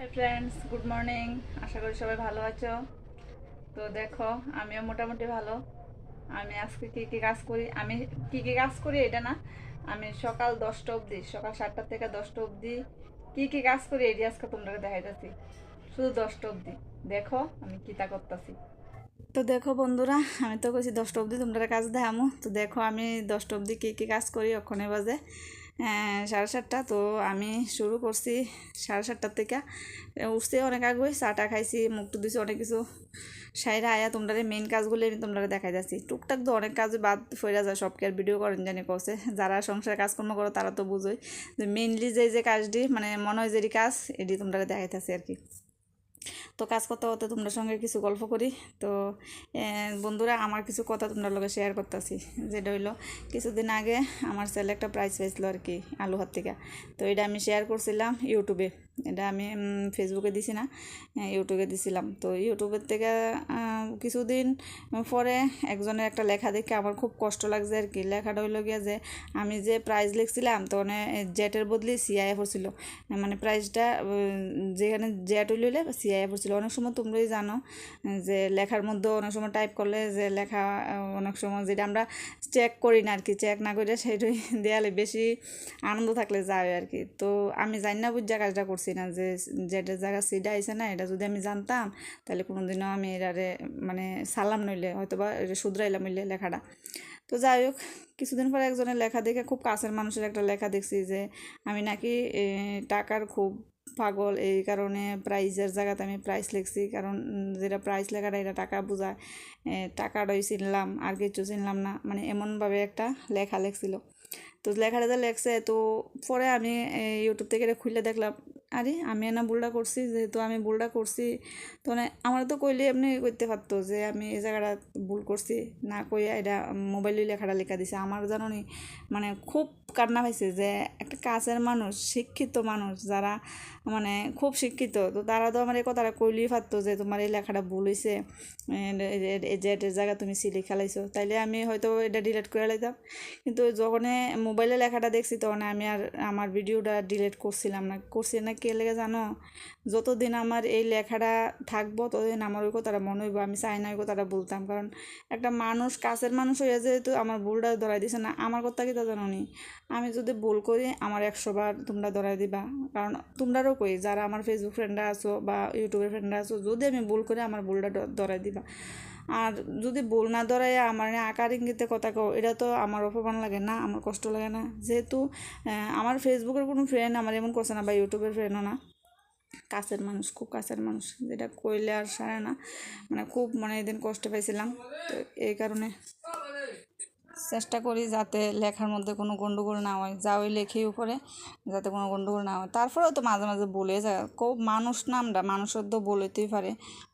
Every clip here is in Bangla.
High friends, good morning. আশা করি সবাই ভালো আছো। তো দেখো, আমিও মোটামুটি ভালো। আমি আজকে কী কী কাজ করি, এটা না, আমি সকাল 10টা অবধি, সকাল 7টা থেকে 10টা অবধি কী কী কাজ করি এটি আজকে তোমরা দেখাইতেছি। শুধু 10টা অবধি দেখো আমি কীটা করতেছি। তো দেখো বন্ধুরা, আমি তো কইছি 10টা অবধি তোমরা কাজ দেখামো। তো দেখো আমি 10টা অবধি কী কী কাজ করি। ওখানে বাজে 7:30। তো আমি শুরু করছি 7:30 থেকে। উঠছি অনেক আগে, চাটা খাইছি, মুখ টুক দিছি, অনেক কিছু সাইরা আয়া তোমরা মেইন কাজগুলো আমি তোমরা দেখাই যাচ্ছি। টুকটাক তো অনেক কাজ বাদ ফেরা যায়, সবকে আর ভিডিও করেন জানি করছে। যারা সংসারে কাজকর্ম করো তারা তো বুঝোই যে মেইনলি যে কাজটি মানে মনে হয় যেটি কাজ এটি তোমরা দেখাইতেছি আর কি। তো কাজ করতে করতে তোমাদের সঙ্গে কিছু গল্প করি। তো বন্ধুরা, আমার কিছু কথা তোমাদের লগে শেয়ার করতেছি। যেটা হইলো, কিছুদিন আগে আমার ছেলে একটা প্রাইজ পাইছিল আর কি, আলু হাত থেকে। তো এটা আমি শেয়ার করছিলাম ইউটিউবে। এটা আমি ফেসবুকে দিছি না, ইউটিউবে দিছিলাম। তো ইউটিউবের থেকে কিছুদিন পরে একজনের একটা লেখা দেখে আমার খুব কষ্ট লাগছে আর কি। লেখাটা হইলো গিয়া যে আমি যে প্রাইজ লিখছিলাম তো জেটের বদলে সিআইএফ হচ্ছিল, মানে প্রাইজটা যেখানে জেট হইলে সিআইএফ হচ্ছিল। অনেক সময় তোমরাই জানো যে লেখার মধ্যে অনেক সময় টাইপ করলে যে লেখা অনেক সময় যেটা আমরা চেক করি না আর কি, চেক না করে সেটাই দেয়ালে বেশি আনন্দ থাকলে যায় আর কি। তো আমি জানি না বুঝা কাজটা করছি না, যে যেটার জায়গা সিডা আইসে না, এটা যদি আমি জানতাম তাহলে কোনোদিনও আমি এটারে মানে সালাম নইলে হয়তো বা শুধরাইলাম হইলে লেখাটা। তো যাই হোক, কিছুদিন পরে একজনের লেখা দেখে, খুব কাছের মানুষের একটা লেখা দেখছি যে আমি নাকি টাকার খুব পাগল, এই কারণে প্রাইজের জায়গাতে আমি প্রাইস লিখছি। কারণ যেটা প্রাইস লেখাটা এটা টাকা বোঝায়, টাকাটাই চিনলাম আর কিছু চিনলাম না, মানে এমনভাবে একটা লেখা লেখছিল। তো লেখাটা যা লেখছে, তো পরে আমি ইউটিউব থেকে এটা খুলে দেখলাম, আরে আমি না ভুলটা করছি। যেহেতু আমি ভুলটা করছি, তো মানে আমার তো কইলে এমনি করতে পারতো যে আমি এই জায়গাটা ভুল করছি, না কইয়া এটা মোবাইলে লেখাটা লেখা দিছে। আমার জানো নি, মানে খুব কান্না পাইছে যে একটা কাছের মানুষ, শিক্ষিত মানুষ যারা মানে খুব শিক্ষিত, তো তারা তো আমার এই কথাটা কইলেই পারতো যে তোমার এই লেখাটা ভুল হয়েছে, যে এটার জায়গা তুমি সিলি খেলাইছো, তাইলে আমি হয়তো এটা ডিলিট করে লাইতাম। কিন্তু যখন মোবাইলে লেখাটা দেখছি তখন আমি আর আমার ভিডিওটা ডিলিট করছি না কে লেগে জানো, যতদিন আমার এই লেখাটা থাকবো ততদিন আমার ওই কথাটা মনে হইব, আমি চাই না ওই কথাটা বলতাম। কারণ একটা মানুষ, কাছের মানুষ হয়ে যেহেতু আমার ভুলটা ধরাই দিছে না, আমার কথা কি তা জানো নি, আমি যদি ভুল করি আমার 100 বার তোমরা ধরাই দিবা। কারণ তোমরাও কই, যারা আমার ফেসবুক ফ্রেন্ডরা আছো বা ইউটিউবের ফ্রেন্ডরা আছো, যদি আমি ভুল করি আমার ভুলটা ধরাই দিবা। আর যদি ভুল না ধরাই আমার আকার ইঙ্গিতে কথা কও, এটা তো আমার অপমান লাগে না, আমার কষ্ট লাগে না। যেহেতু আমার ফেসবুকের কোনো ফ্রেন্ড আমার এমন করছে না, বা ইউটিউবের ফ্রেন্ডও না, কাছের মানুষ, খুব কাছের মানুষ, যেটা কইলে আর সারে না, মানে খুব মানে এদিন কষ্ট পাইছিলাম। তো এই কারণে চেষ্টা করি যাতে লেখার মধ্যে কোনো গণ্ডগোল না হয়, যা ওই লেখেই উপরে যাতে কোনো গণ্ডগোল না হয়। তারপরেও তো মাঝে মাঝে বলে যায়, খুব মানুষ না, আমরা মানুষের তো বলতেই পারে,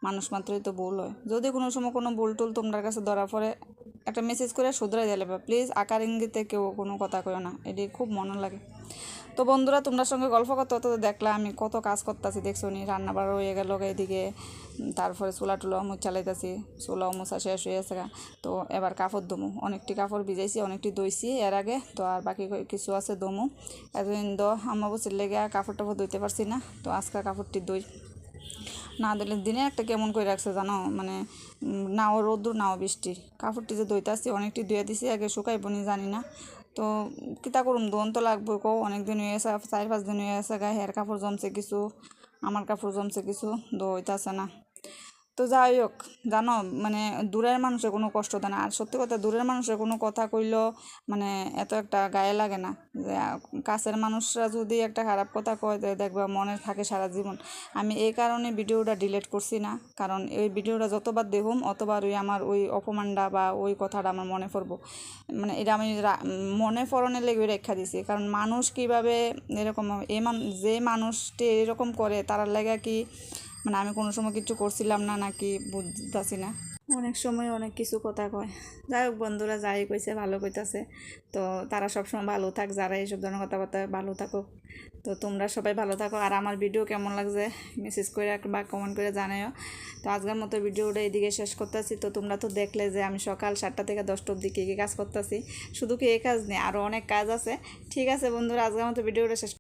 মানুষ মাত্রই তো ভুল হয়। যদি কোনো সময় কোনো ভুল টুল তোমার কাছে ধরা পড়ে, একটা মেসেজ করে শুধরাই দিলে বা প্লিজ আকার ইঙ্গিতে কেউ কোনো কথা কইও না, এটি খুব মনে লাগে। তো বন্ধুরা, তোমরা সঙ্গে গল্প করতে হতে দেখলাম আমি কত কাজ করতেছি, দেখছো নি, রান্না বাড়া হয়ে গেল এদিকে, তারপরে চুলা টুলা চালাইতেছি, চুলাও মোছা শেষ হয়ে গেছে। তো এবার কাপড় দমু, অনেকটি কাপড় ভিজাইছি, অনেকটি দইছি এর আগে, তো আর বাকি কিছু আছে দমু। এতদিন তো আম্মাবুচির লেগে কাপড় টাপড় ধুইতে পারছি না, তো আজকাল কাপড়টি দই না দিলে দিনে একটা কেমন করে রাখছে জানো, মানে নাও রোদ্দুর নাও বৃষ্টি, কাপড়টি যে ধুইতে আসছি অনেকটি ধুয়ে দিছি, আগে শুকাইব নি জানি না। তো কিতা করুম, দোন তো লাগবো, অনেক দিন হয়ে গেছে, 4-5 দিন হয়ে গেছে, গায়ে হের কাপড় জমছে কিছু, আমার কাপড় জমছে কিছু, ধুইতেছে না। তো যাই হোক, জানো মানে দূরের মানুষের কোনো কষ্ট দেয় না। আর সত্যি কথা, দূরের মানুষের কোনো কথা কইলেও মানে এত একটা গায়ে লাগে না। যে কাছের মানুষরা যদি একটা খারাপ কথা কয়, দেখবা মনে থাকে সারা জীবন। আমি এই কারণে ভিডিওটা ডিলিট করছি না, কারণ ওই ভিডিওটা যতবার দেখুম অতবার ওই আমার ওই অপমানটা বা ওই কথাটা আমার মনে পড়বো। মানে এটা আমি মনে পড়নে লেগে রেখা দিছি। কারণ মানুষ কীভাবে এরকম, যে মানুষটি এরকম করে তার লেগে কি মানে আমি কোনো সময় কিছু করছিলাম না নাকি বুঝতেছি না। অনেক সময় অনেক কিছু কথা কয়। যাই হোক বন্ধুরা, যাই কইছে ভালো কইতাছে। তো তারা সবসময় ভালো থাক, যারা এইসব ধরনের কথাবার্তা ভালো থাকো। তো তোমরা সবাই ভালো থাকো। আর আমার ভিডিও কেমন লাগছে মেসেজ করে বা কমেন্ট করে জানাও। তো আজকের মতো ভিডিওটা এদিকে শেষ করতেছি। তো তোমরা তো দেখলে যে আমি সকাল 7টা থেকে 10টা অবধি কী কী কাজ করতেছি। শুধু কি এই কাজ নেই, আরও অনেক কাজ আছে। ঠিক আছে বন্ধুরা, আজকের মতো ভিডিওটা শেষ